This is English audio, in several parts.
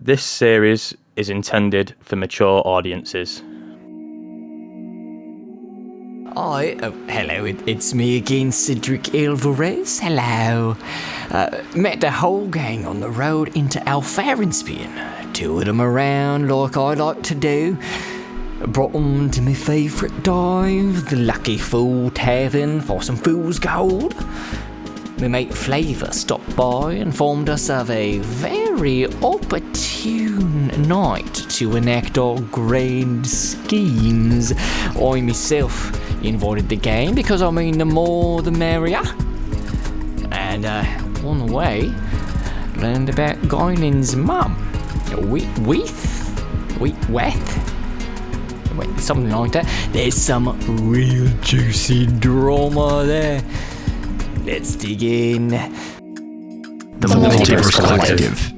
This series is intended for mature audiences. Hello, it's me again, Cedric Alvarez. Hello. Met the whole gang on the road into Alfarenspian. Toured them around like I like to do. Brought them to my favourite dive, the Lucky Fool Tavern, for some fool's gold. My mate Flavour stopped by and informed us of a very opportune night to enact our grand schemes. I myself invited the gang because I mean the more the merrier. And on the way, learned about Guinan's mum. Something like that. There's some real juicy drama there. Let's dig in. The Multiverse Collective.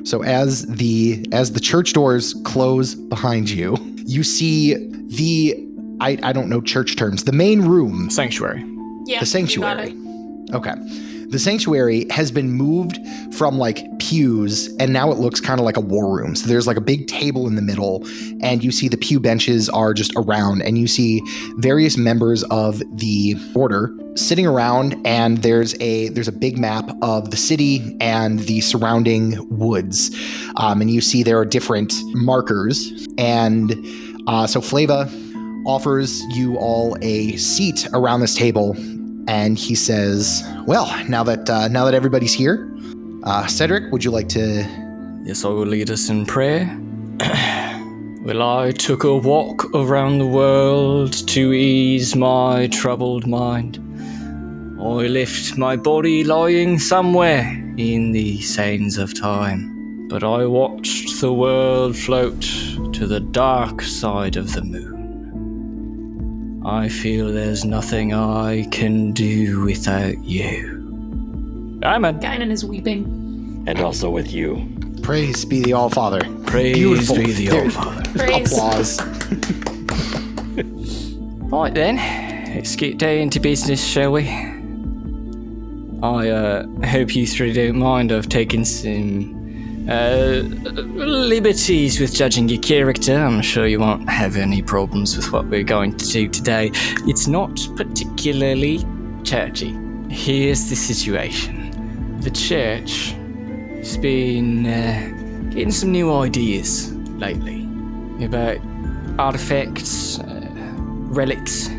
So as the church doors close behind you, you see I don't know church terms. The main room. Sanctuary. Yeah. The sanctuary. Okay. The sanctuary has been moved from like pews, and now it looks kind of like a war room. So there's like a big table in the middle, and you see the pew benches are just around, and you see various members of the order sitting around, and there's a big map of the city and the surrounding woods. And you see there are different markers. And so Flava offers you all a seat around this table, and he says, well, now that everybody's here, Cedric, would you like to... Yes, I will lead us in prayer. Well, I took a walk around the world to ease my troubled mind. I left my body lying somewhere in the sands of time, but I watched the world float to the dark side of the moon. I feel there's nothing I can do without you. Amen. Guinan is weeping. And also with you. Praise be the All-Father. Praise Beautiful. be the All-Father. Praise. Applause. Right then, let's get down to business, shall we? I hope you three don't mind. I've taken some liberties with judging your character. I'm sure you won't have any problems with what we're going to do today. It's not particularly churchy. Here's the situation. The church has been getting some new ideas lately about artifacts, relics,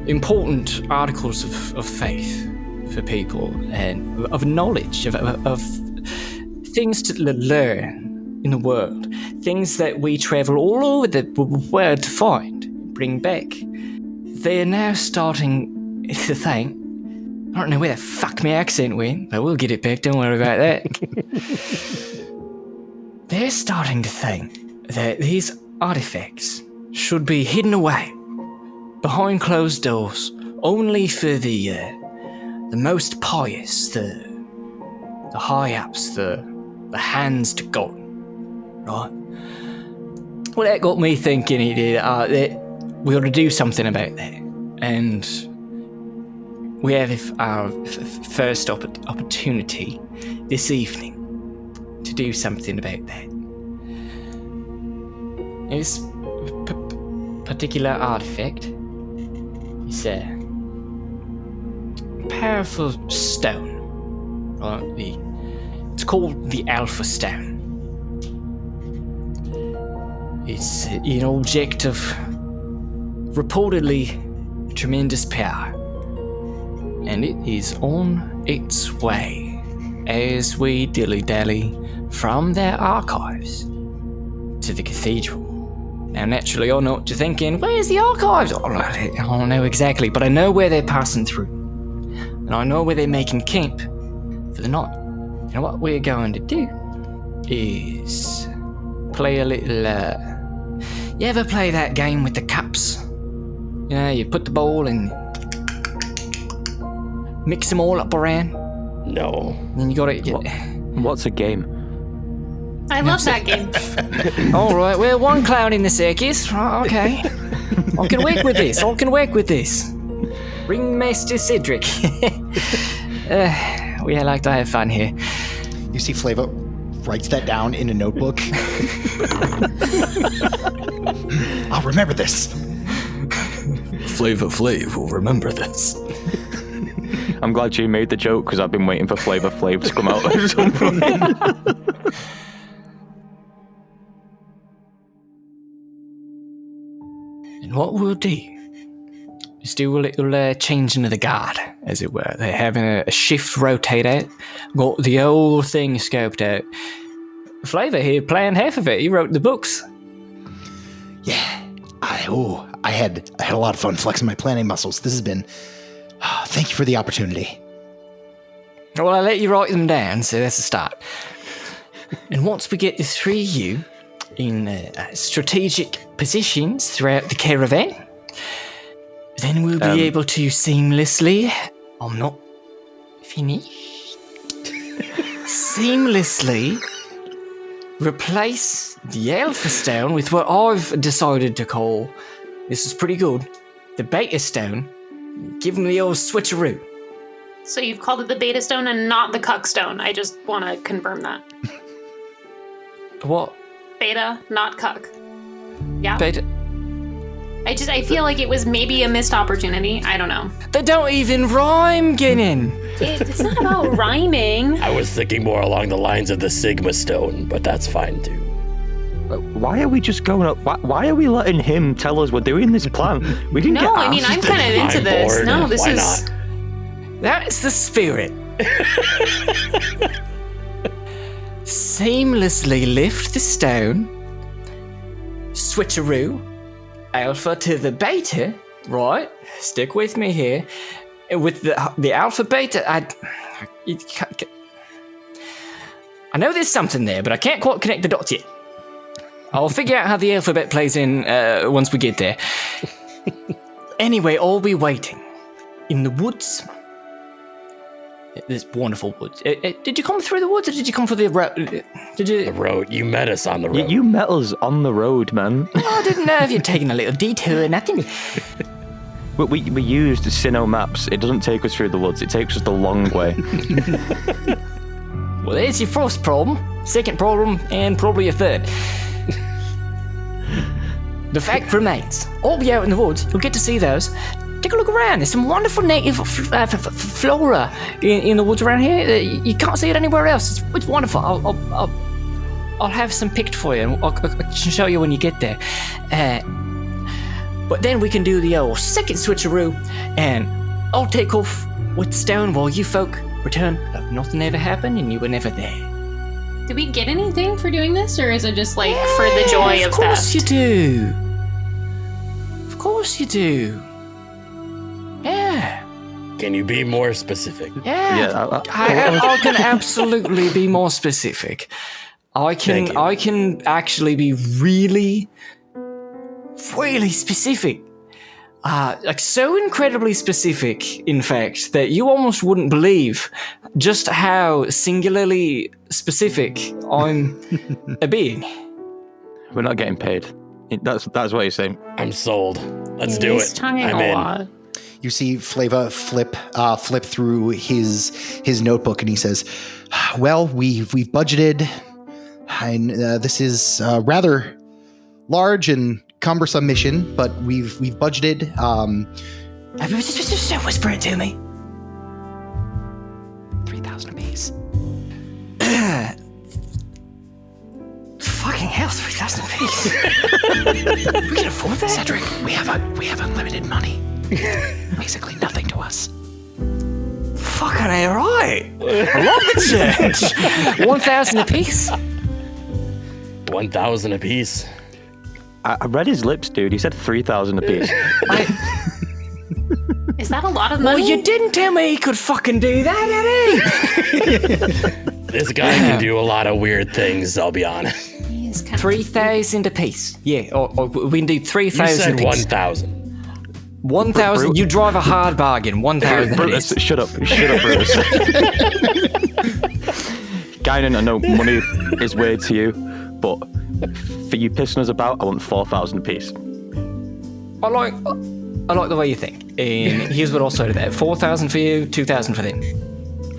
important articles of faith for people, and of knowledge, of things to learn in the world, things that we travel all over the world to find, bring back. They're now starting to think, I don't know where the fuck my accent went, but we'll get it back, don't worry about that. They're starting to think that these artifacts should be hidden away behind closed doors, only for the most pious, the high-ups, the hands to God, right? Well, that got me thinking that we ought to do something about that, and we have our first opportunity this evening to do something about that. This particular artifact is a powerful stone, right? It's called the Alpha Stone. It's an object of reportedly tremendous power, and it is on its way as we dilly-dally from their archives to the cathedral. Now, naturally, I know what you're thinking. Where's the archives? I don't know exactly, but I know where they're passing through, and I know where they're making camp for the night. And what we're going to do is play a little, you ever play that game with the cups? You know, you put the bowl and mix them all up around. No. And you gotta What's a game? I love that game. All right, well, one clown in the circus. Right, okay. I can work with this. Ringmaster Cedric. We like to have fun here. You see Flava writes that down in a notebook. I'll remember this. Flavor Flav will remember this. I'm glad you made the joke because I've been waiting for Flavor Flav to come out at some point. And what we'll do is do a little changing of the guard, as it were. They're having a shift rotate out. Got the whole thing scoped out. Flavor here planned half of it. He wrote the books. Yeah, I had a lot of fun flexing my planning muscles. This has been. Thank you for the opportunity. Well, I let you write them down, so that's a start. And once we get the three of you in strategic positions throughout the caravan, then we'll be able to seamlessly. I'm not finished. Seamlessly replace the Alpha Stone with what I've decided to call, this is pretty good, the Beta Stone. Give them the old switcheroo. So you've called it the Beta Stone and not the Cuck Stone. I just want to confirm that. What? Beta, not Cuck. Yeah. Beta? I feel like it was maybe a missed opportunity. I don't know. They don't even rhyme, Guinan. It's not about rhyming. I was thinking more along the lines of the Sigma Stone, but that's fine too. Why are we just going up? Why are we letting him tell us we're doing this plan? We didn't get No, asked. I mean, I'm kind of into I'm this. bored. No, this Why is... not? That's the spirit. Seamlessly lift the stone, switcheroo, Alpha to the Beta, right? Stick with me here. With the Alpha Beta, I know there's something there, but I can't quite connect the dots yet. I'll figure out how the alphabet plays in once we get there. Anyway, I'll be waiting in the woods. This wonderful woods. Did you come through the woods, or did you come for the road? Did you? The road. You met us on the road. You met us on the road, man. Oh, I didn't know if you'd taken a little detour or nothing. We used Sinnoh maps. It doesn't take us through the woods. It takes us the long way. Well, there's your first problem, second problem, and probably a third. The fact remains, I'll be out in the woods. You'll get to see those. Take a look around. There's some wonderful native flora in the woods around here. You can't see it anywhere else. It's wonderful. I'll have some picked for you, and I'll show you when you get there. But then we can do the old second switcheroo, and I'll take off with the stone while you folk return like nothing ever happened and you were never there. Did we get anything for doing this, or is it just like for the joy of Of course theft? you do. Of course you do. Yeah. Can you be more specific? Yeah. I can absolutely be more specific. Thank you. I can actually be really specific. Like so incredibly specific, in fact, that you almost wouldn't believe just how singularly specific I'm a being. We're not getting paid. That's what you're saying. I'm sold. Let's do He's it. tonguing I'm a in. lot. You see Flava flip through his notebook, and he says, "Well, we've budgeted, and this is a rather large and cumbersome mission, but we've budgeted. Just whisper it to me. 3,000 apiece. Fucking hell, 3,000 apiece. We can afford that? Cedric, we have unlimited money. Basically nothing to us. Fucking alright. I love the church. 1,000 apiece. 1,000 apiece. I read his lips, dude. He said 3,000 apiece. Is that a lot of Well, money? you didn't tell me he could fucking do that, did he? This guy can do a lot of weird things, I'll be honest. He's kind of 3,000 apiece. Yeah, or we can do You 3,000 said apiece. 1,000. 1,000. You drive a hard bargain. 1,000 Brutus, apiece. shut up, Brutus. Guinan, I know money is weird to you, but for you pissing us about, I want 4,000 apiece. I like the way you think. And here's what I'll say to that: 4,000 for you, 2,000 for them.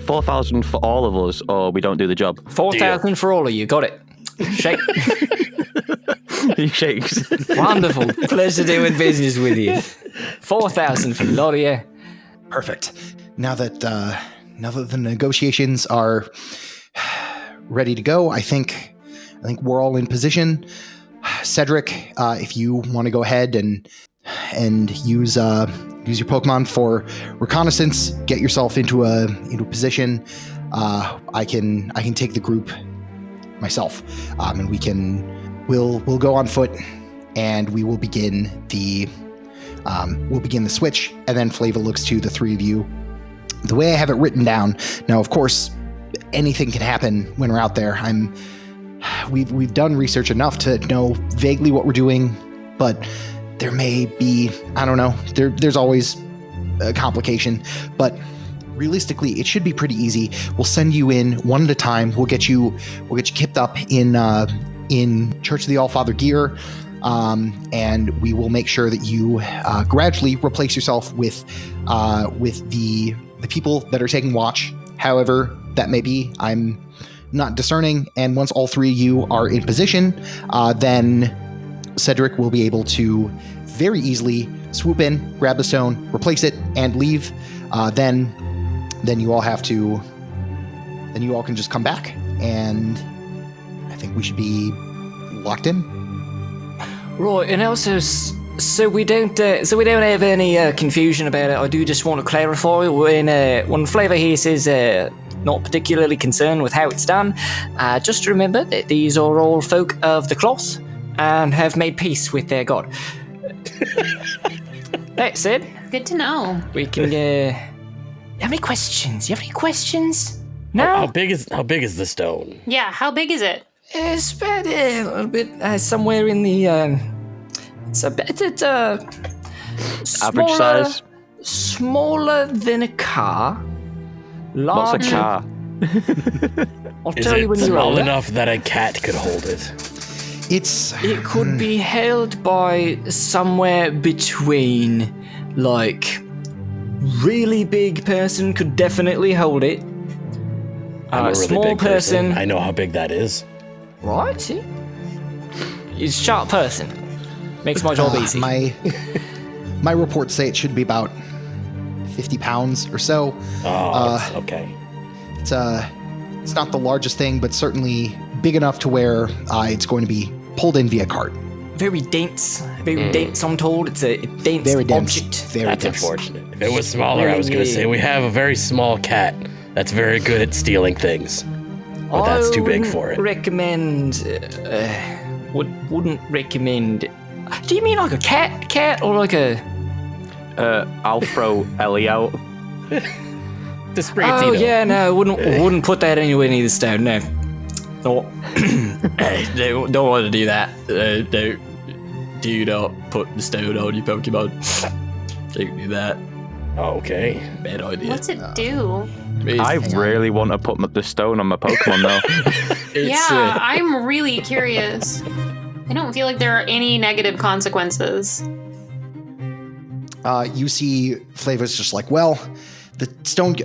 4,000 for all of us, or we don't do the job. 4,000 for all of you. Got it. Shake. He shakes. Wonderful. Pleasure doing business with you. 4,000 for a lot of you. Perfect. Now that the negotiations are ready to go, I think we're all in position. Cedric, if you want to go ahead and use your Pokemon for reconnaissance, get yourself into a position. I can take the group myself, and we'll go on foot, and we will begin the switch. And then Flava looks to the three of you. The way I have it written down now, of course, anything can happen when we're out there. We've done research enough to know vaguely what we're doing, but there may be, I don't know, there's always a complication, but realistically it should be pretty easy. We'll send you in one at a time. We'll get you kipped up in Church of the Allfather gear, and we will make sure that you gradually replace yourself with the people that are taking watch, however that may be. I'm not discerning, and once all three of you are in position, then Cedric will be able to very easily swoop in, grab the stone, replace it, and leave. Then you all can just come back, and I think we should be locked in. Right, and also, so we don't have any confusion about it. I do just want to clarify when Flavor here says not particularly concerned with how it's done. Just remember that these are all folk of the cloth and have made peace with their god. That said, Good to know. we can. Have any questions? You have any questions? No. How big is the stone? Yeah, how big is it? It's about a little bit somewhere in the. It's a bit Average size. Smaller than a car. Larger. What's a car? I'll Is tell you it when you're small older. enough that a cat could hold it? It could be held by somewhere between, like, really big person could definitely hold it. I'm a really small big person. I know how big that is. Right? See? It's a sharp person. Makes my job easy. My reports say it should be about 50 pounds or so. Oh, okay. It's not the largest thing, but certainly big enough to where it's going to be pulled in via cart. Very dense. Very dense, I'm told. It's a dense Very dense. object. Very That's dense. unfortunate. If it was smaller, I was going to say we have a very small cat that's very good at stealing things. But that's too big for it. Wouldn't recommend. Do you mean like a cat or like a? I'll throw Ellie out. The spray Oh yeah, no, wouldn't put that anywhere near the stone. No, don't want to do that. Do not put the stone on your Pokemon. Don't do that. Okay. Bad idea. What's it do? I really want to put the stone on my Pokemon though. Yeah, I'm really curious. I don't feel like there are any negative consequences. You see Flavor's just like, well, the stone...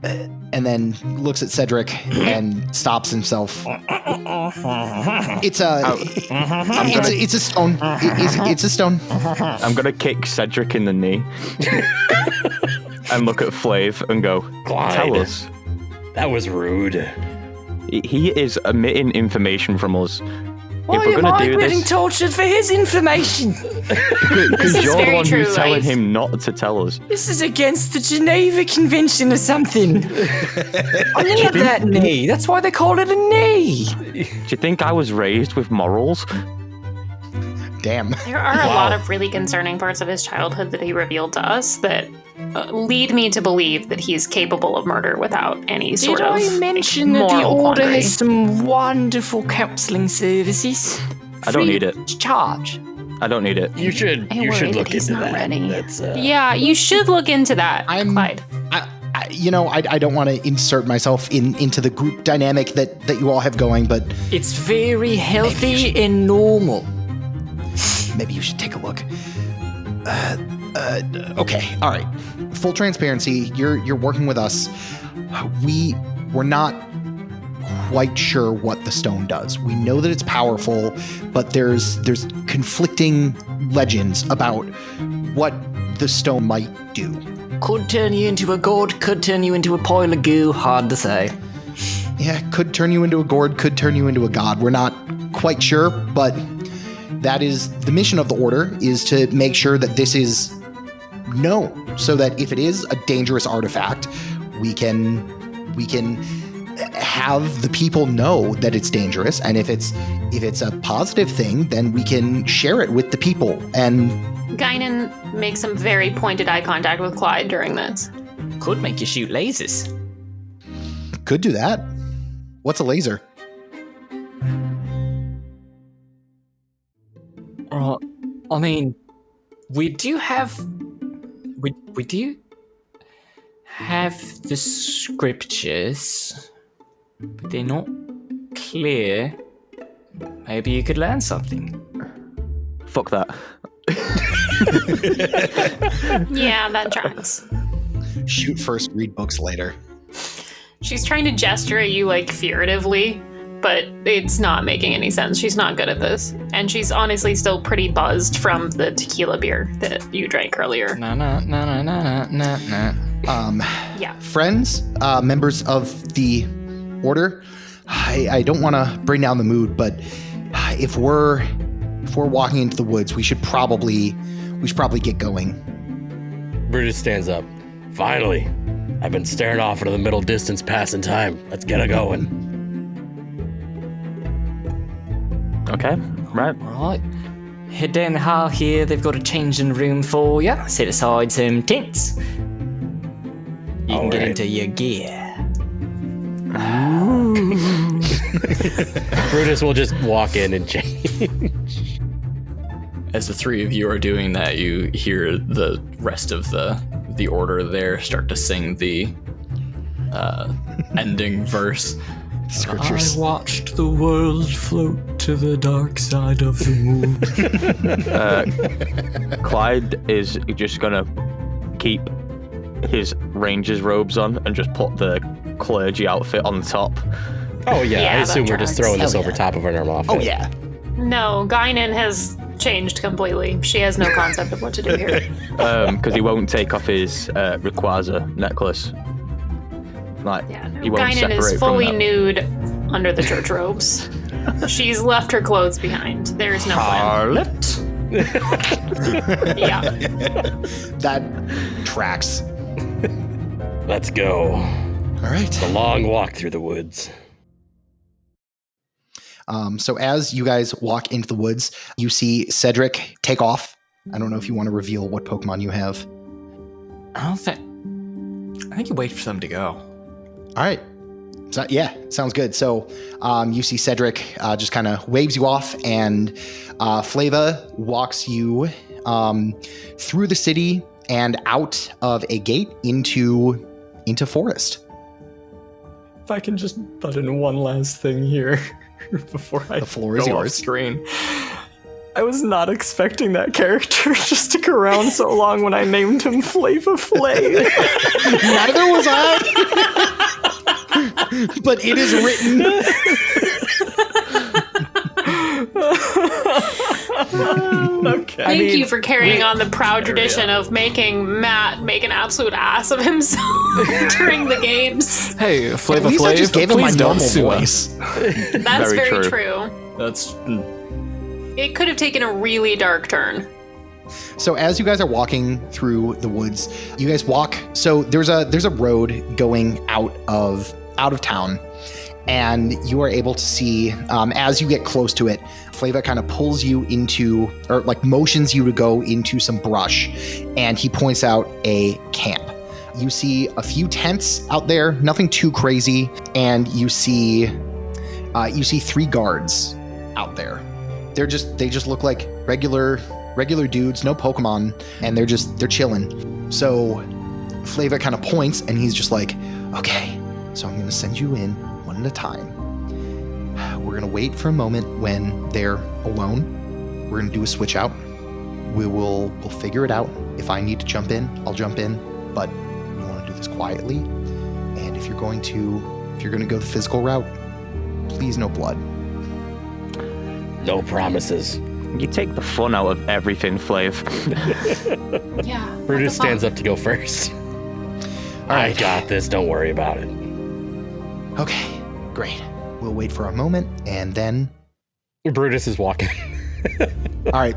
and then looks at Cedric and stops himself. It's a stone. It's a stone. I'm gonna kick Cedric in the knee and look at Flav and go, Clyde. tell us. That was rude. He is omitting information from us. Why if we're am gonna I do getting this, tortured for his information? because is you're the very one true, who's telling right? him not to tell us. This is against the Geneva Convention or something. I need that knee. That's why they call it a knee. Do you think I was raised with morals? Damn. There are a lot of really concerning parts of his childhood that he revealed to us that lead me to believe that he's capable of murder without any sort Did of I mention that the moral Order quandary. has some wonderful counselling services? I don't Free need it. of charge. I don't need it. You should I worry look that he's into not that. ready. That's Yeah, you should look into that, I'm- Clyde. I don't want to insert myself into the group dynamic that you all have going, but It's very healthy and normal. maybe you should take a look. Okay, all right. Full transparency, you're working with us. We're not quite sure what the stone does. We know that it's powerful, but there's conflicting legends about what the stone might do. Could turn you into a god, could turn you into a pile of goo, hard to say. Yeah, could turn you into a gourd, could turn you into a god. We're not quite sure, but that is the mission of the Order, is to make sure that this is known, so that if it is a dangerous artifact, we can have the people know that it's dangerous, and if it's a positive thing, then we can share it with the people. And Guinan makes some very pointed eye contact with Clyde during this. Could make you shoot lasers. could do that. What's a laser? I mean, we do have the scriptures, but they're not clear. Maybe you could learn something. Fuck that. Yeah, that tracks. Shoot first, read books later. She's trying to gesture at you like furtively, but it's not making any sense. She's not good at this. And she's honestly still pretty buzzed from the tequila beer that you drank earlier. No. Yeah. Friends, members of the Order, I don't want to bring down the mood, but if we're walking into the woods, we should probably get going. Brutus stands up. Finally, I've been staring off into the middle distance, passing time. Let's get a going. Okay, right. Right. Head down the hall here. They've got a changing room for you. Set aside some tents. You can get Alright. into your gear. Brutus will just walk in and change. As the three of you are doing that, you hear the rest of the Order there start to sing the ending verse. Scriptures. I watched the world float to the dark side of the moon. Clyde is just gonna keep his ranger's robes on and just put the clergy outfit on top. Oh yeah, Yeah, I assume that we're just tracks. throwing this Hell over yeah. top of our normal outfit. Oh yeah. No, Guinan has changed completely. She has no concept of what to do here. Because he won't take off his Rayquaza necklace. Like, Yeah, no, he won't Guinan separate is from fully that. nude under the church robes. She's left her clothes behind. There's no plan. Harlot? Yeah. That tracks. Let's go. All right. A long walk through the woods. So as you guys walk into the woods, you see Cedric take off. I don't know if you want to reveal what Pokemon you have. I think you wait for them to go. All right. So, yeah, sounds good. So you see Cedric just kind of waves you off, and Flava walks you through the city and out of a gate into forest. If I can just butt in one last thing here before I The floor is go off yours. screen. I was not expecting that character to stick around so long when I named him Flava Flav. Neither was I. But it is written. Okay. Thank you for carrying on the proud tradition of making Matt make an absolute ass of himself during the games. Hey, At Flava least Flav, I just gave him my please don't normal sue us. voice. That's Very very, true. true. That's It could have taken a really dark turn. So as you guys are walking through the woods, you guys walk. So there's a road going out of town, and you are able to see as you get close to it, Flava kind of pulls you into, or like motions you to go into some brush, and he points out a camp. You see a few tents out there, nothing too crazy, and you see 3 guards out there. They just look like regular dudes, no Pokemon, and they're chilling. So Flava kind of points, and he's just like, okay, so I'm going to send you in one at a time. We're going to wait for a moment when they're alone. We're going to do a switch out. We'll figure it out. If I need to jump in, I'll jump in, but we want to do this quietly. And if you're going to go the physical route, please no blood. No promises. You take the fun out of everything, Flav. Yeah. Brutus stands up to go first. I got this. Don't worry about it. Okay, great. We'll wait for a moment, and then... Brutus is walking. All right.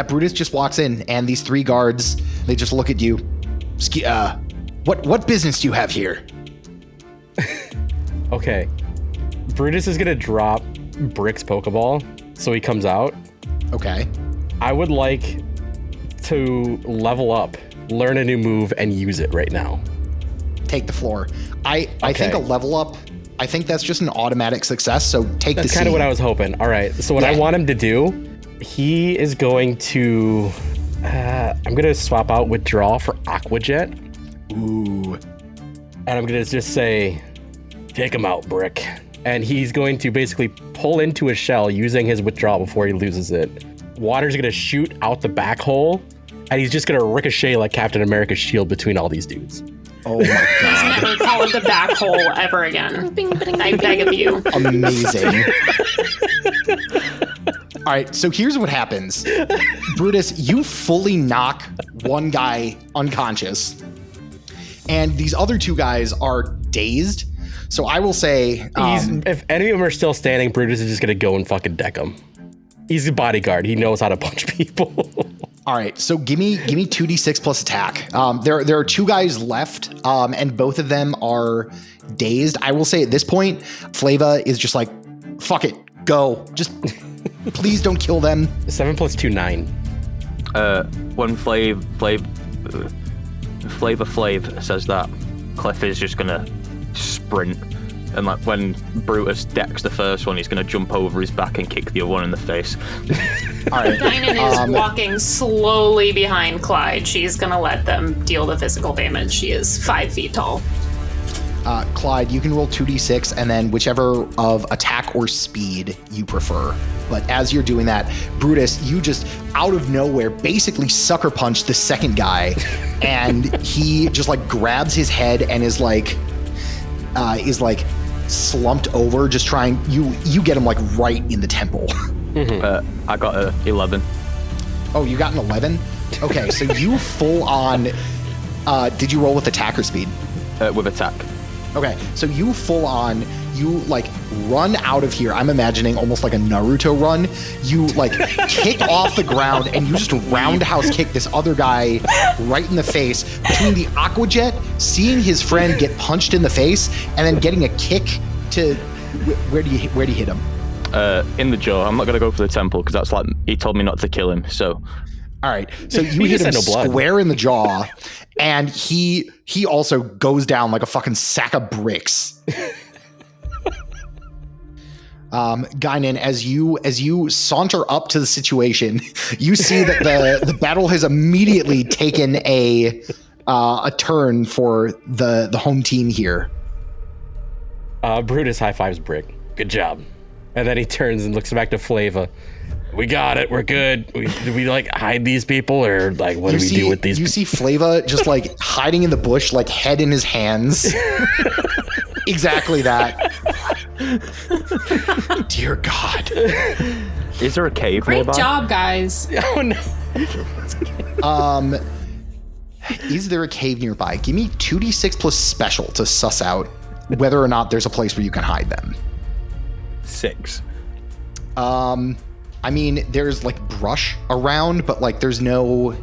Brutus just walks in, and these 3 guards, they just look at you. What business do you have here? Okay. Brutus is going to drop Brick's Pokeball, so he comes out. Okay. I would like to level up, learn a new move, and use it right now. Take the floor. I think a level up, I think that's just an automatic success, so take That's the kind of what I was hoping. All right, so what I want him to do, he is going to... I'm going to swap out Withdraw for Aqua Jet. Ooh. And I'm going to just say, take him out, Brick. And he's going to basically pull into a shell using his Withdraw before he loses it. Water's going to shoot out the back hole, and he's just going to ricochet like Captain America's shield between all these dudes. Oh my god. Never call it the back hole ever again. I beg of you. Amazing. All right, so here's what happens. Brutus, you fully knock one guy unconscious, and these other 2 guys are dazed. So I will say... if any of them are still standing, Brutus is just going to go and fucking deck them. He's a bodyguard. He knows how to punch people. All right, so give me 2d6 plus attack. There are 2 guys left, and both of them are dazed. I will say at this point, Flava is just like, fuck it, go. Just please don't kill them. 7 plus 2, 9. When Flav says that, Clyff is just gonna sprint, and like when Brutus decks the first one, he's gonna jump over his back and kick the other one in the face. All right. Guinan is walking slowly behind Clyde. She's gonna let them deal the physical damage. She is 5 feet tall. Clyde, you can roll 2d6 and then whichever of attack or speed you prefer. But as you're doing that, Brutus, you just out of nowhere basically sucker punch the second guy, and he just like grabs his head and is like slumped over, just trying. You get him like right in the temple. I got a 11. Oh, you got an 11? Okay, so you full on. Did you roll with attack or speed? With attack. Okay, so you full on, you like run out of here. I'm imagining almost like a Naruto run. You like kick off the ground and you just roundhouse kick this other guy right in the face between the Aqua Jet, seeing his friend get punched in the face, and then getting a kick to where do you hit him? In the jaw. I'm not gonna go for the temple because that's like he told me not to kill him. So. All right, so you hit him square in the jaw, and he also goes down like a fucking sack of bricks. Guinan, as you saunter up to the situation, you see that the battle has immediately taken a turn for the home team here. Brutus high fives Brick. Good job. And then he turns and looks back to Flava. We got it. We're good. Do we like hide these people, or like what do we do with these? You see Flava just like hiding in the bush, like head in his hands. Exactly that. Dear God. Is there a cave nearby? Great job, guys. Oh no. Is there a cave nearby? Give me 2d6 plus special to suss out whether or not there's a place where you can hide them. 6. I mean, there's like brush around, but like there's no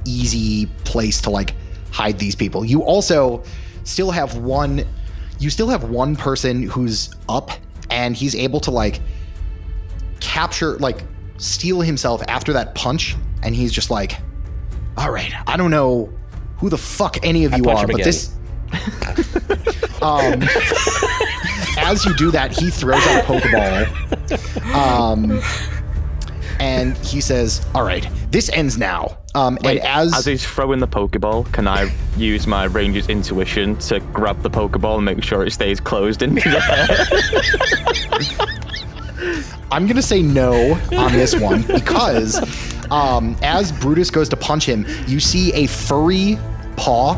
easy place to like hide these people. You also still have one person who's up, and he's able to like capture, like steal himself after that punch, and he's just like, all right, I don't know who the fuck any of you are, but this as you do that, he throws out a Pokeball. And he says, all right, this ends now. And as he's throwing the Pokeball, can I use my Ranger's intuition to grab the Pokeball and make sure it stays closed in the air? I'm going to say no on this one because as Brutus goes to punch him, you see a furry paw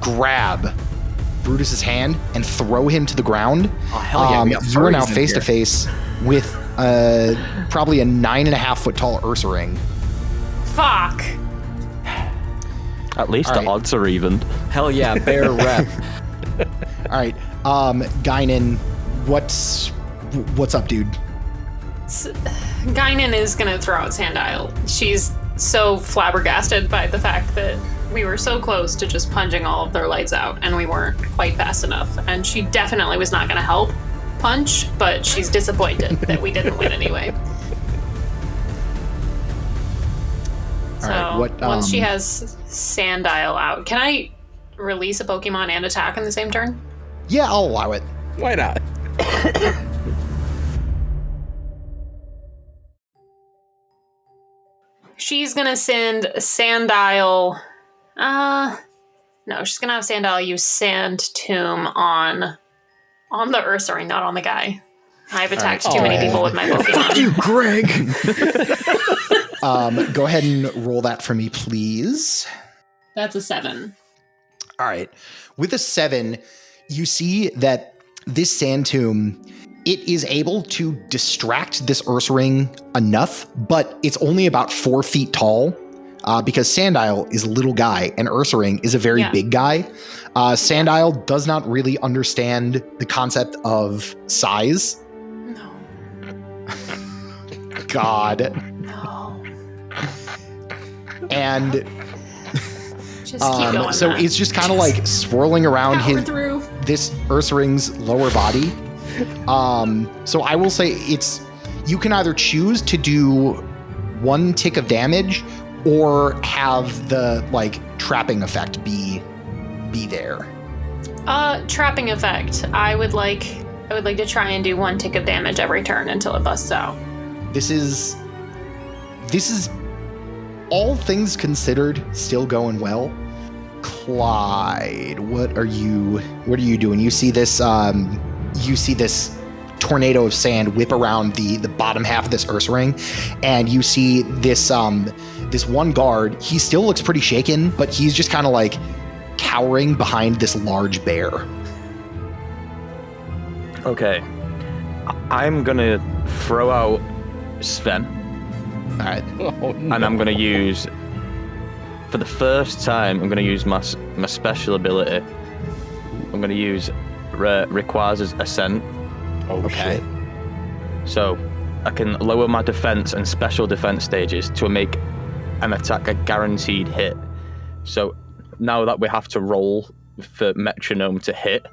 grab Brutus's hand and throw him to the ground. Oh, hell yeah, we got you are now furries in face here. to face with probably a 9.5 foot tall Ursaring. Fuck. At least All the right. odds are even. Hell yeah, bear rep. All right, Guinan, what's up, dude? Guinan is gonna throw out Sandile. She's so flabbergasted by the fact that we were so close to just punching all of their lights out and we weren't quite fast enough. And she definitely was not gonna help punch, but she's disappointed that we didn't win anyway. All So right, once she has Sandile out, can I release a Pokemon and attack in the same turn? Yeah, I'll allow it. Why not? She's gonna send Sandile. No, she's gonna have Sandile use Sand Tomb on the Ursaring, not on the guy. I've attacked too many people with my Pokemon. You, Greg. Go ahead and roll that for me, please. That's a 7. All right. With a 7, you see that this sand tomb, it is able to distract this Ursaring enough, but it's only about 4 feet tall because Sandile is a little guy and Ursaring is a very big guy. Sandile does not really understand the concept of size. No. God. No. And Just keep going. so it's just kind of like swirling around power through. this Ursaring's lower body. So I will say you can either choose to do 1 tick of damage or have the like trapping effect be there. Trapping effect. I would like to try and do 1 tick of damage every turn until it busts out. This is all things considered still going well. Clyde, what are you doing? You see this tornado of sand whip around the bottom half of this Ursaring, and you see this one guard. He still looks pretty shaken, but he's just kind of like cowering behind this large bear. Okay. I'm gonna throw out Sven. All right. Oh, no. And I'm going to use, for the first time, I'm going to use my special ability. I'm going to use Rayquaza's Ascent. Oh, Okay. shit. So I can lower my defense and special defense stages to make an attack a guaranteed hit. So now that we have to roll for metronome to hit,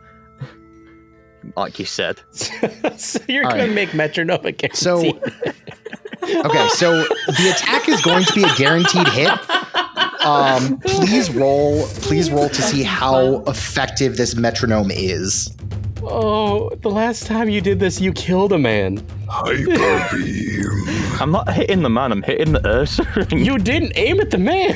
like you said. So you're All going right. to make metronome again. So okay, so the attack is going to be a guaranteed hit. Please roll to see how effective this metronome is. Oh, the last time you did this, you killed a man. Hyper beam. I'm not hitting the man, I'm hitting the Ursaring. You didn't aim at the man.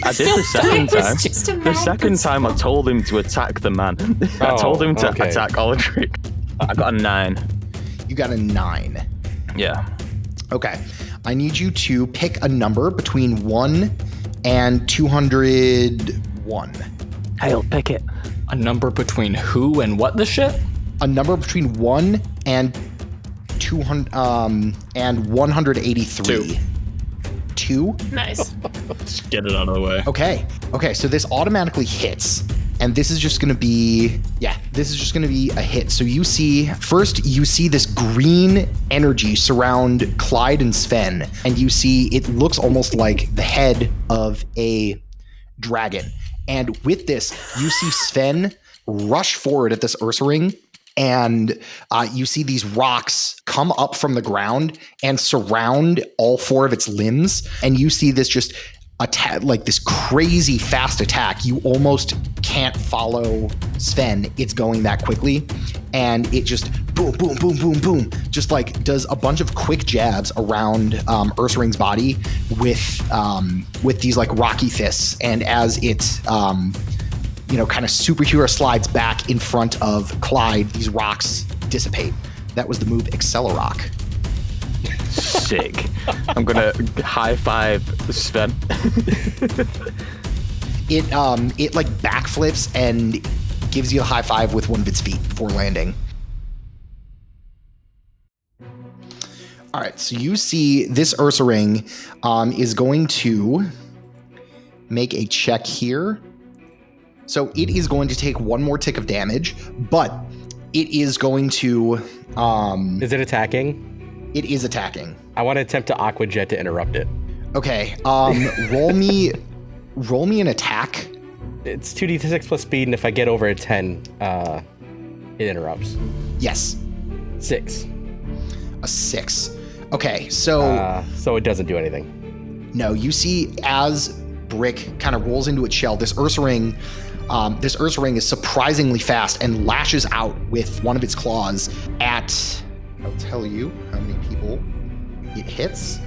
I did the second It was time. just a The mad second time I told him to attack the man. I told him to okay. attack Aldrich. I got a 9. You got a 9. Yeah. Okay. I need you to pick a number between 1 and 201. Hey, I'll pick it. A number between who and what the shit? A number between 1 and 200 and 183. 2? Nice. Just get it out of the way. Okay. Okay, so this automatically hits. And this is just going to be, a hit. So you see this green energy surround Clyde and Sven. And you see it looks almost like the head of a dragon. And with this, you see Sven rush forward at this Ursaring. And you see these rocks come up from the ground and surround all 4 of its limbs. And you see this just attack, like this crazy fast attack. You almost can't follow Sven. It's going that quickly. And it just boom, boom, boom, boom, boom. Just like does a bunch of quick jabs around Ursaring's body with these like rocky fists. And as it, kind of superhero slides back in front of Clyde, these rocks dissipate. That was the move Accelerock. Sick. I'm gonna high five Sven. It like backflips and gives you a high five with one of its feet before landing. All right, so you see this Ursaring is going to make a check here. So it is going to take one more tick of damage, but it is going to... Is it attacking? It is attacking. I want to attempt to Aqua Jet to interrupt it. Okay, roll me an attack. It's 2d6 plus speed, and if I get over a 10, it interrupts. Yes. 6. A 6. Okay, so... So it doesn't do anything. No, you see as Brick kind of rolls into its shell, this Ursaring is surprisingly fast and lashes out with one of its claws at... I'll tell you how many people it hits.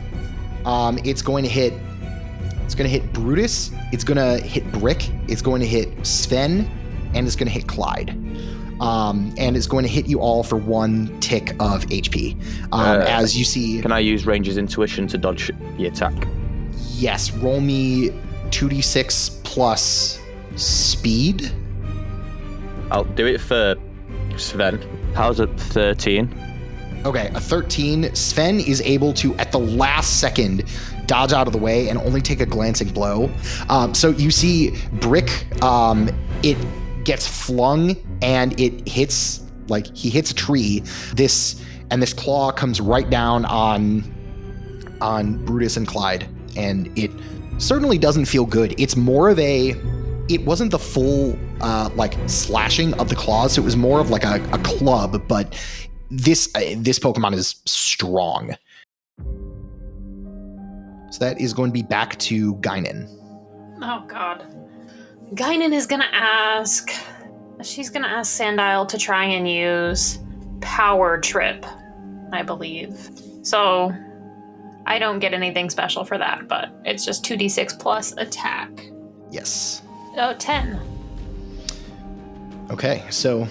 It's going to hit Brutus, it's going to hit Brick, it's going to hit Sven, and it's going to hit Clyde. And it's going to hit you all for one tick of HP. As you see... Can I use Ranger's Intuition to dodge the attack? Yes, roll me 2d6 plus speed. I'll do it for Sven. How's it 13? Okay, a 13. Sven is able to, at the last second, dodge out of the way and only take a glancing blow. So you see Brick, it gets flung and it hits, like he hits a tree. This claw comes right down on Brutus and Clyde, and it certainly doesn't feel good. It's more of it wasn't the full like slashing of the claws, so it was more of like a club, but this Pokemon is strong. So that is going to be back to Guinan. Oh, God. Guinan is going to ask... She's going to ask Sandile to try and use Power Trip, I believe. So I don't get anything special for that, but it's just 2d6 plus attack. Yes. Oh, 10. Okay, so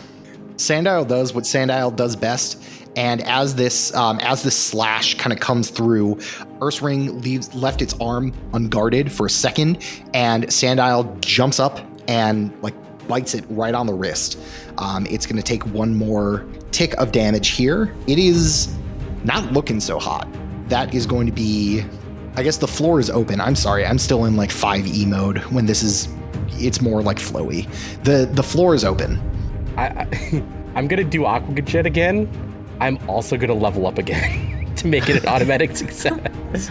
Sandile does what Sandile does best, and as this slash kind of comes through, Ursaring left its arm unguarded for a second, and Sandile jumps up and like bites it right on the wrist. It's going to take one more tick of damage here. It is not looking so hot. That is going to be, I guess the floor is open. I'm sorry, I'm still in like 5e mode when it's more like flowy. The floor is open. I'm going to do Aqua Jet again. I'm also going to level up again to make it an automatic success.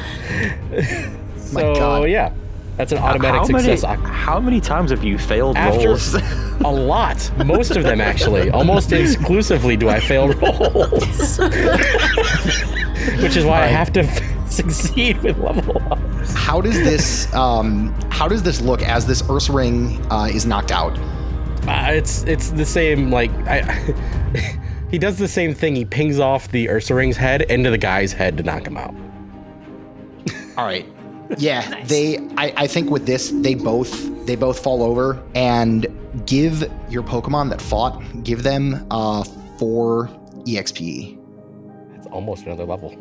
My God. Yeah, that's an automatic success. How many times have you failed After rolls? A lot. Most of them, actually. Almost exclusively do I fail rolls. Which is why I have to succeed with level ups. How does this look as this Ursaring is knocked out? It's the same, like, he does the same thing. He pings off the Ursaring's head into the guy's head to knock him out. All right. Yeah, Nice. I think with this, they both fall over, and give your Pokemon that fought, give them 4 EXP. It's almost another level.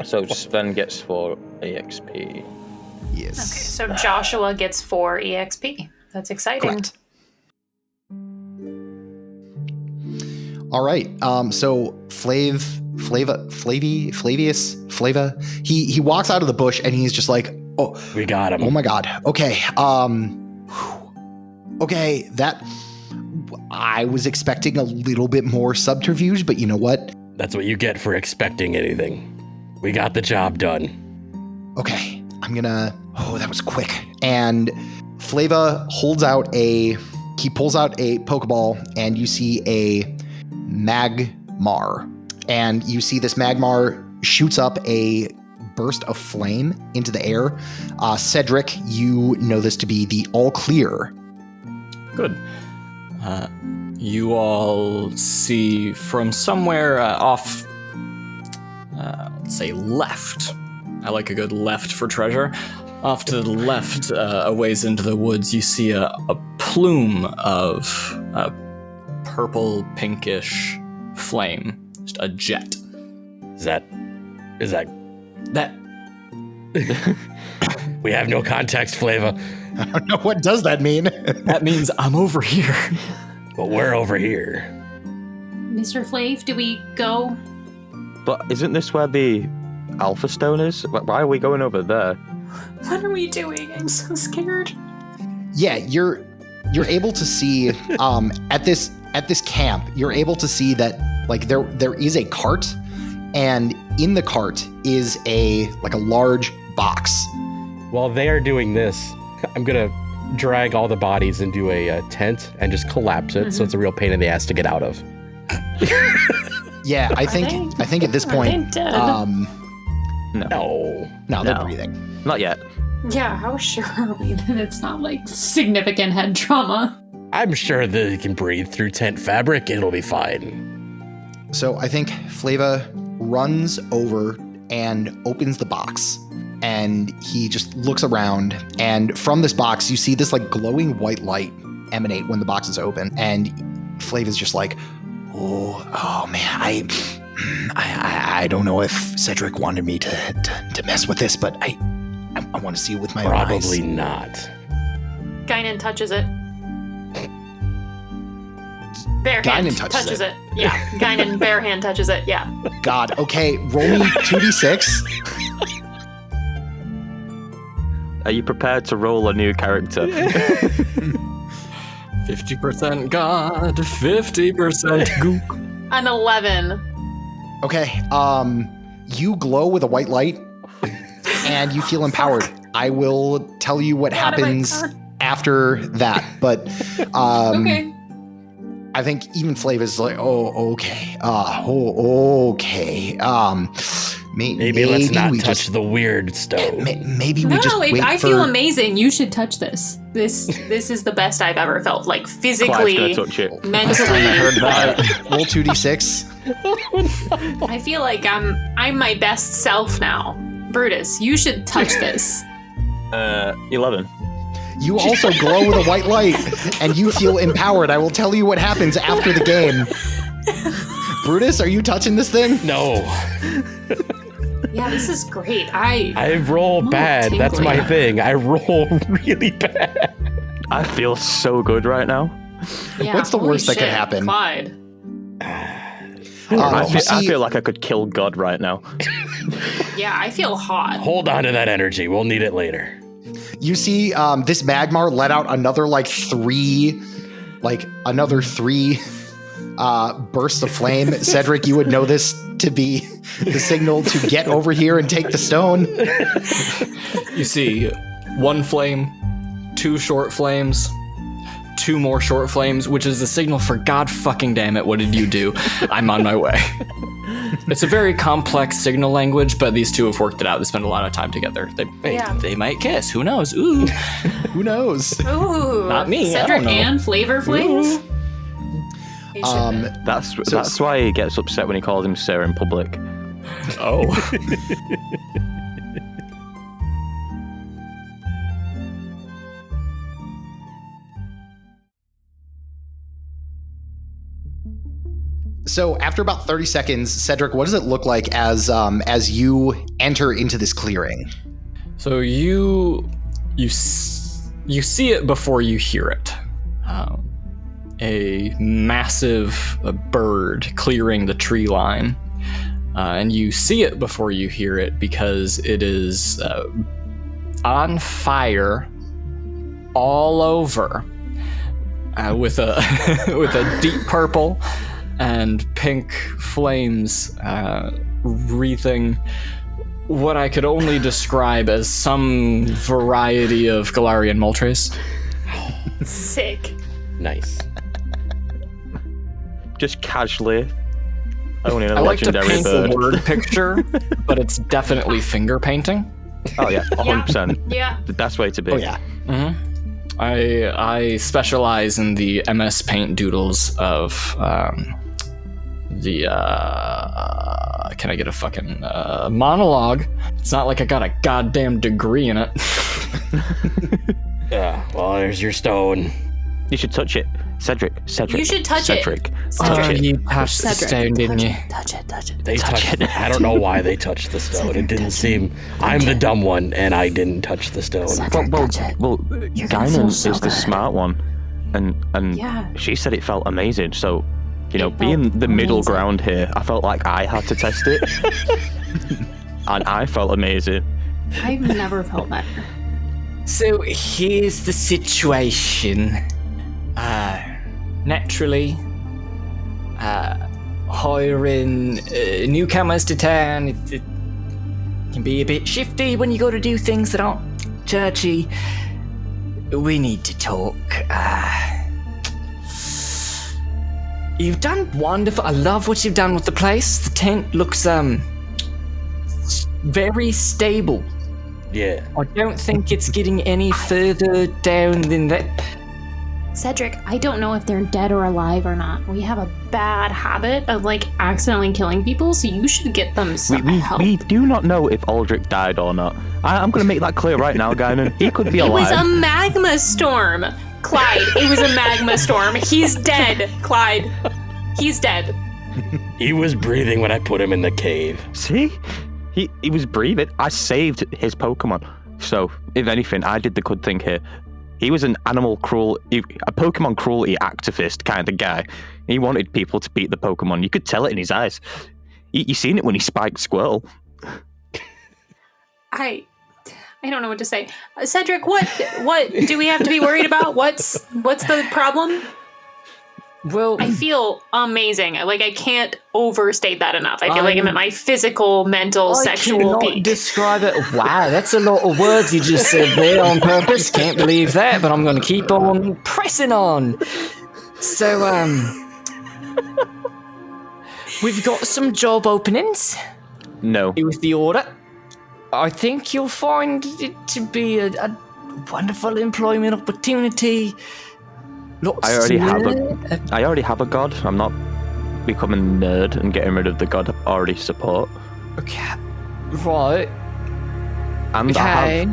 So Sven gets 4 EXP. Yes. Okay, so Joshua gets 4 EXP. That's exciting. Correct. All right. So Flava, he walks out of the bush and he's just like, oh, We got him. oh my God. Okay. Okay. That I was expecting a little bit more subterfuge, but you know what? That's what you get for expecting anything. We got the job done. Okay. Oh, that was quick. And Flava pulls out a Pokeball, and you see a Magmar. And you see this Magmar shoots up a burst of flame into the air. Cedric, you know this to be the all clear. Good. you all see from somewhere off, let's say left. I like a good left for treasure. Off to the left, a ways into the woods, you see a plume of purple pinkish flame, just a jet. Is that? That We have no context, Flava. I don't know, what does that mean? that means I'm over here. But we're over here. Mr. Flav, do we go? But isn't this where the Alpha Stone is? Why are we going over there? What are we doing? I'm so scared. Yeah, you're able to see at this camp, you're able to see that like there is a cart, and in the cart is a large box. While they are doing this, I'm gonna drag all the bodies into a tent and just collapse it, so it's a real pain in the ass to get out of. Yeah, I think at this point, they dead? No. no, they're breathing. Not yet. Yeah, how sure are we that it's not like significant head trauma? I'm sure that it can breathe through tent fabric. It'll be fine. So I think Flava runs over and opens the box, and he just looks around, and from this box you see this like glowing white light emanate when the box is open, and Flava's just like, oh man, I don't know if Cedric wanted me to mess with this, but I want to see it with my own eyes. Probably not. Guinan touches it. Bare hand Guinan touches it. Yeah, Guinan bare hand touches it. Yeah. God, okay, roll me 2d6. Are you prepared to roll a new character? 50% God, 50% goop. An 11. Okay, you glow with a white light, and you feel empowered. I will tell you what happens after that, but Okay. I think even Flava's like, okay. Maybe let's not we touch the weird stone. Maybe we just wait I for... feel amazing. You should touch this. This is the best I've ever felt. Like Clive's physically, gonna touch it. mentally. Roll 2d6. I feel like I'm my best self now. Brutus, you should touch this. 11. You also glow with a white light, and you feel empowered. I will tell you what happens after the game. Brutus, are you touching this thing? No. Yeah, this is great. I roll bad. That's my tingly. thing. I roll really bad. I feel so good right now. Yeah, What's the holy worst that could shit, happen? Clyde. I feel like I could kill God right now. Yeah, I feel hot. Hold on to that energy. We'll need it later. You see this Magmar let out another three bursts of flame. Cedric, you would know this to be the signal to get over here and take the stone. You see one flame, two short flames, two more short flames, which is the signal for God fucking damn it, what did you do? I'm on my way. It's a very complex signal language, but these two have worked it out. They spend a lot of time together. They might kiss. Who knows? Ooh. Who knows? Ooh, Not me, I Cedric don't know. and Flavor Flav. He should- That's why he gets upset when he calls him sir in public. Oh. So after about 30 seconds, Cedric, what does it look like as you enter into this clearing? So you see it before you hear it. A massive bird clearing the tree line. And you see it before you hear it because it is on fire all over with a deep purple and pink flames wreathing what I could only describe as some variety of Galarian Moltres. Sick. Nice. Just casually owning a I like to legendary paint bird. the word picture, but it's definitely finger painting. Oh yeah, 100%. Yeah. The best way to be. Oh yeah. Mm-hmm. I specialize in the MS Paint doodles of the can I get a fucking monologue? It's not like I got a goddamn degree in it. Yeah, well, there's your stone. You should touch it. Cedric. You should touch Cedric. it. Touch it. You touched the stone, didn't you? Touch it. They touched it. I don't know why they touched the stone. It didn't seem... I'm the dumb one, and I didn't touch the stone. Well, Guinan is the smart one. And Yeah. she said it felt amazing. So, It felt being the middle amazing. ground here, I felt like I had to test it. And I felt amazing. I've never felt better. So here's the situation. Naturally, hiring newcomers to town, it can be a bit shifty when you got to do things that aren't churchy. We need to talk. You've done wonderful. I love what you've done with the place. The tent looks very stable. Yeah. I don't think it's getting any further down than that. Cedric, I don't know if they're dead or alive or not. We have a bad habit of accidentally killing people, so you should get them some help. We do not know if Aldrich died or not. I'm going to make that clear right now, Guinan. He could be It was alive. a magma storm, Clyde. It was a magma storm. He's dead, Clyde. He's dead. He was breathing when I put him in the cave. See? He was breathing. I saved his Pokemon. So, if anything, I did the good thing here. He was an a Pokemon cruelty activist kind of guy. He wanted people to beat the Pokemon. You could tell it in his eyes. You seen it when he spiked Squirtle. I don't know what to say. Cedric, what do we have to be worried about? What's the problem? Well, I feel amazing. I can't overstate that enough. I feel like I'm at my physical, mental, sexual I peak. cannot describe it. Wow, that's a lot of words you just said there on purpose. Can't believe that, but I'm going to keep on pressing on. So, we've got some job openings No. with the order. I think you'll find it to be a wonderful employment opportunity. Lots I already to have learn. I already have a god. I'm not becoming a nerd and getting rid of the god I already support. Okay, right. And Okay.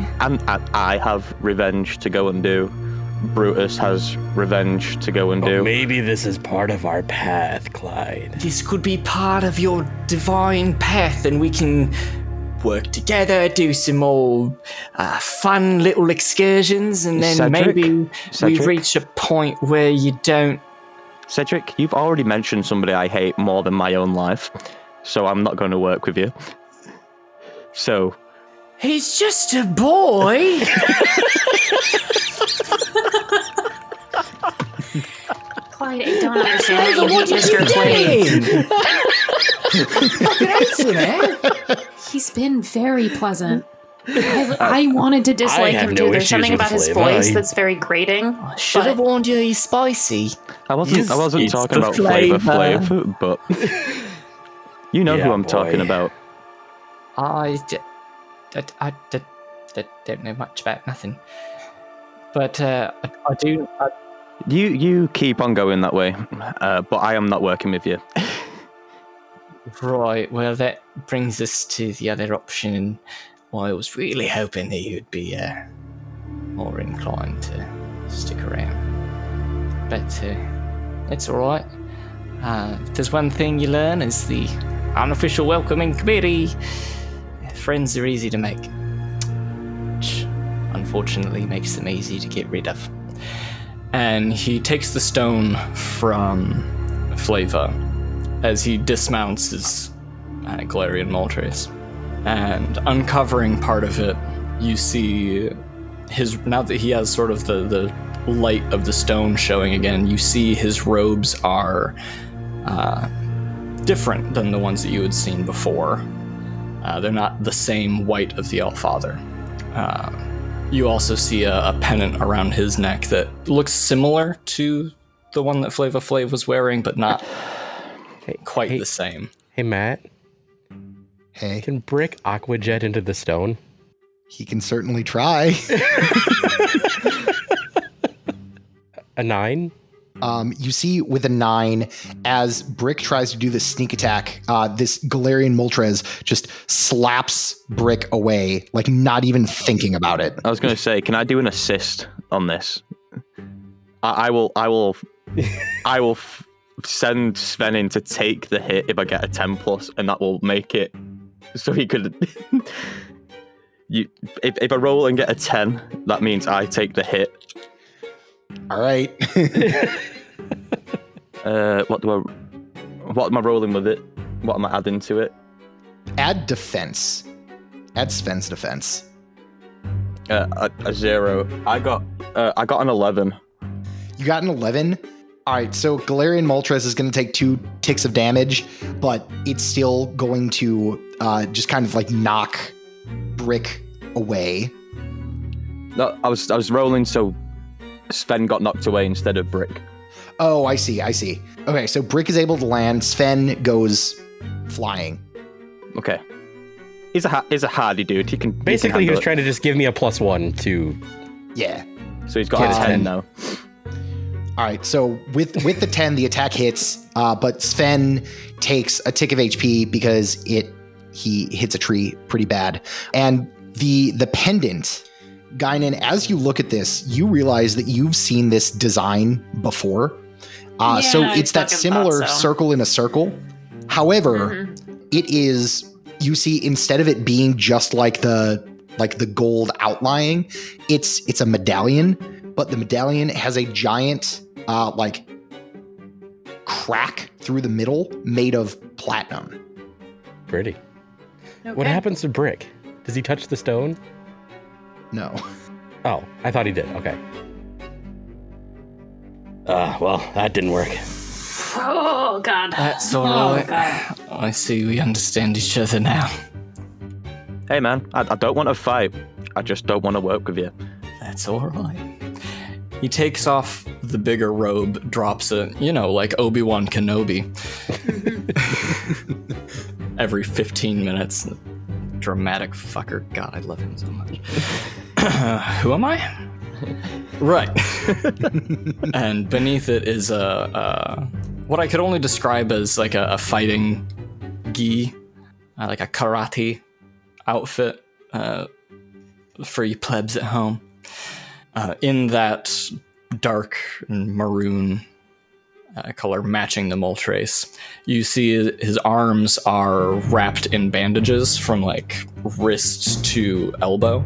I have revenge to go and do. Brutus has revenge to go and But do. maybe this is part of our path, Clyde. This could be part of your divine path, and we can work together, do some more fun little excursions, and then Cedric? maybe we Cedric? reach a point where you don't. Cedric, you've already mentioned somebody I hate more than my own life, so I'm not going to work with you. So, He's just a boy. Clyde, I don't understand how you hate Mr. Flame. He's been very pleasant. I wanted to dislike have him no too. There's issues something with about his Flame. voice I- that's very grating. Should have warned you, he's spicy. I wasn't It's talking the about Flavor flavour. Flav, but you know Yeah, who I'm boy. talking about. I don't know much about nothing. But I do. You keep on going that way, but I am not working with you. Right, well, that brings us to the other option. Well, I was really hoping that you'd be more inclined to stick around. But it's alright. If there's one thing you learn is the unofficial welcoming committee. Friends are easy to make, which unfortunately makes them easy to get rid of. And he takes the stone from Flavor as he dismounts his Galarian Moltres. And uncovering part of it, you see now that he has sort of the light of the stone showing again, you see his robes are different than the ones that you had seen before. They're not the same white of the Allfather. You also see a pennant around his neck that looks similar to the one that Flava Flav was wearing, but not quite the same. Hey, Matt, Hey, can Brick aquajet into the stone? he can certainly try. A 9? You see with a 9, as Brick tries to do this sneak attack, this Galarian Moltres just slaps Brick away, like not even thinking about it. I was going to say, can I do an assist on this? I will send Sven in to take the hit if I get a 10+, and that will make it so he could. If I roll and get a 10, that means I take the hit. All right. What am I rolling with it? What am I adding to it? Add defense. Add Sven's defense. A 0. I got an 11. You got an 11. All right, so Galarian Moltres is going to take 2 ticks of damage, but it's still going to just kind of like knock Brick away. No, I was rolling so Sven got knocked away instead of Brick. Oh, I see. Okay, so Brick is able to land. Sven goes flying. Okay. He's a hardy dude. He can Basically, he was trying to just give me a +1 to... Yeah. So he's got a 10 now. All right, so with the 10, the attack hits, but Sven takes a tick of HP because he hits a tree pretty bad. And the pendant, Guinan, as you look at this, you realize that you've seen this design before. So it's that similar circle in a circle. However, it is, you see, instead of it being just like the gold outlining, it's a medallion, but the medallion has a giant crack through the middle made of platinum. Pretty. Okay. What happens to Brick? Does he touch the stone? No. Oh, I thought he did. Okay. Well, that didn't work. Oh, God. That's all right. God. I see we understand each other now. Hey man, I don't want to fight. I just don't want to work with you. That's all right. He takes off the bigger robe, drops it, like Obi-Wan Kenobi. Every 15 minutes. Dramatic fucker. God, I love him so much. Who am I? Right. And beneath it is what I could only describe as like a fighting gi, like a karate outfit for you plebs at home. In that dark maroon color matching the Moltres, you see his arms are wrapped in bandages from like wrist to elbow.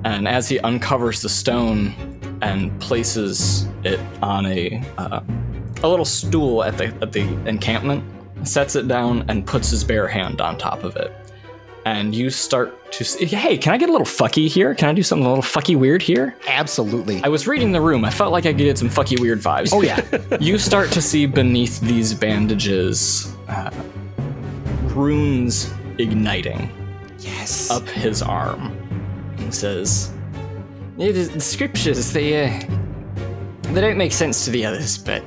And as he uncovers the stone and places it on a little stool at the encampment, sets it down and puts his bare hand on top of it. And you start to see, hey, can I get a little fucky here? Can I do something a little fucky weird here? Absolutely. I was reading the room. I felt like I could get some fucky weird vibes. Oh, yeah. You start to see beneath these bandages runes igniting. Yes. Up his arm. He says, the scriptures, they don't make sense to the others, but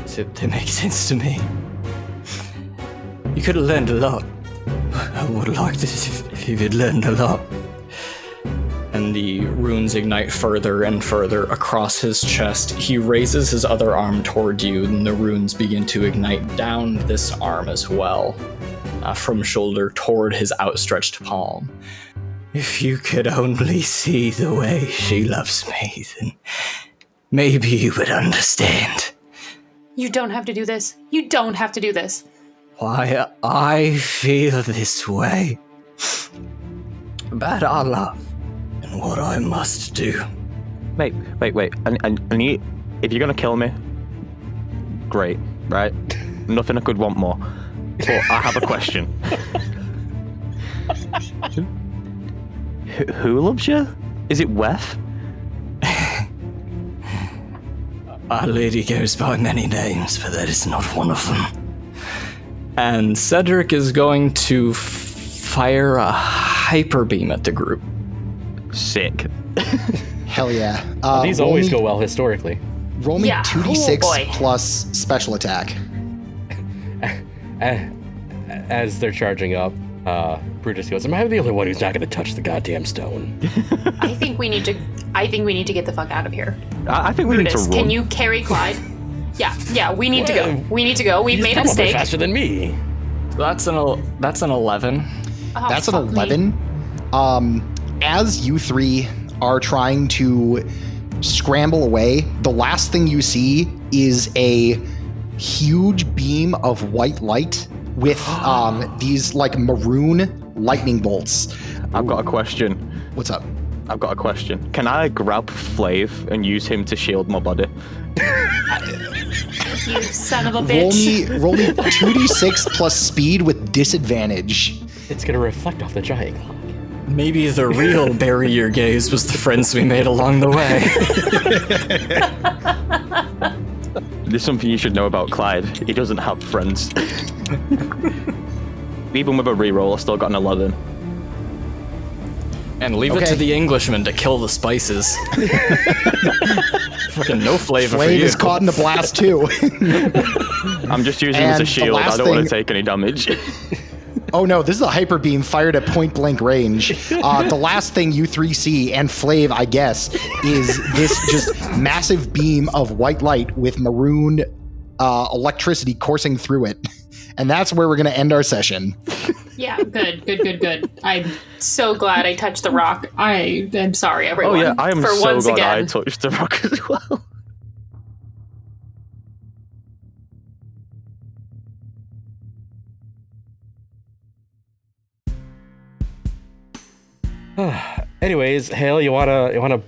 they make sense to me. You could have learned a lot. I would have liked it if you had learned a lot. And the runes ignite further and further across his chest. He raises his other arm toward you, and the runes begin to ignite down this arm as well, from shoulder toward his outstretched palm. If you could only see the way she loves me, then maybe you would understand. You don't have to do this. You don't have to do this. Why I feel this way about our love and what I must do. Wait. I need, if you're gonna kill me, great, right? Nothing I could want more. But I have a question. Who loves you? Is it Weth? Our lady goes by many names, but that is not one of them. And Cedric is going to fire a hyper beam at the group. Sick. Hell yeah. These always go well historically. Roll me Yeah. 2d6 Oh, boy. plus special attack. As they're charging up, Brutus goes, am I the only one who's not going to touch the goddamn stone? I think we need to get the fuck out of here. I think we Brutus, need to run. can you carry Clyde? Yeah, we need to go. We need to go. We've He's made a probably mistake. faster than me. That's an 11. Oh, That's an fuck me. 11. As you three are trying to scramble away, the last thing you see is a huge beam of white light with these like maroon lightning bolts. I've got a question. What's up? I've got a question. Can I grab Flav and use him to shield my body? You son of a Roll bitch. me 2d6 plus speed with disadvantage. It's going to reflect off the giant clock. Maybe the real bury your gaze was the friends we made along the way. There's something you should know about Clyde. He doesn't have friends. Even with a reroll, I still got an 11. And leave it Okay. to the Englishman to kill the spices. Fucking no flavor for Flame you. is caught in the blast too. I'm just using him as And a the shield. I last don't want thing- to take any damage. Oh no, this is a hyper beam fired at point blank range. The last thing you three see, and Flav, I guess, is this just massive beam of white light with maroon electricity coursing through it. And that's where we're going to end our session. Yeah, good. I'm so glad I touched the rock. I am sorry, everyone. Oh yeah, I am for so once glad I again. touched the rock as well. Anyways, Hale, you wanna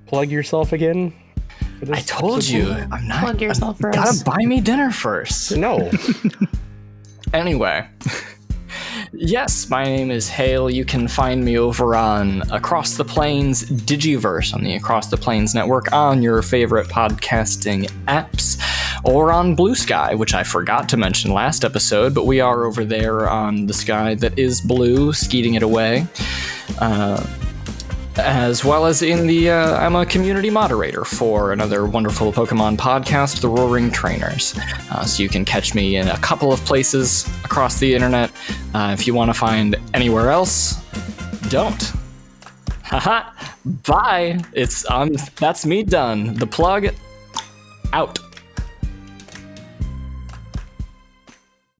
plug yourself again? for this I told you, episode? I'm not. Plug yourself for Gotta us. buy me dinner first. No. Anyway, yes, my name is Hale. You can find me over on Across the Plains Digiverse on the Across the Plains network on your favorite podcasting apps, or on Blue Sky, which I forgot to mention last episode, but we are over there on the sky that is blue, skeeting it away. As well as in the, I'm a community moderator for another wonderful Pokemon podcast, The Roaring Trainers. So you can catch me in a couple of places across the internet. If you want to find anywhere else, don't. Haha. Bye. That's me done. The plug out.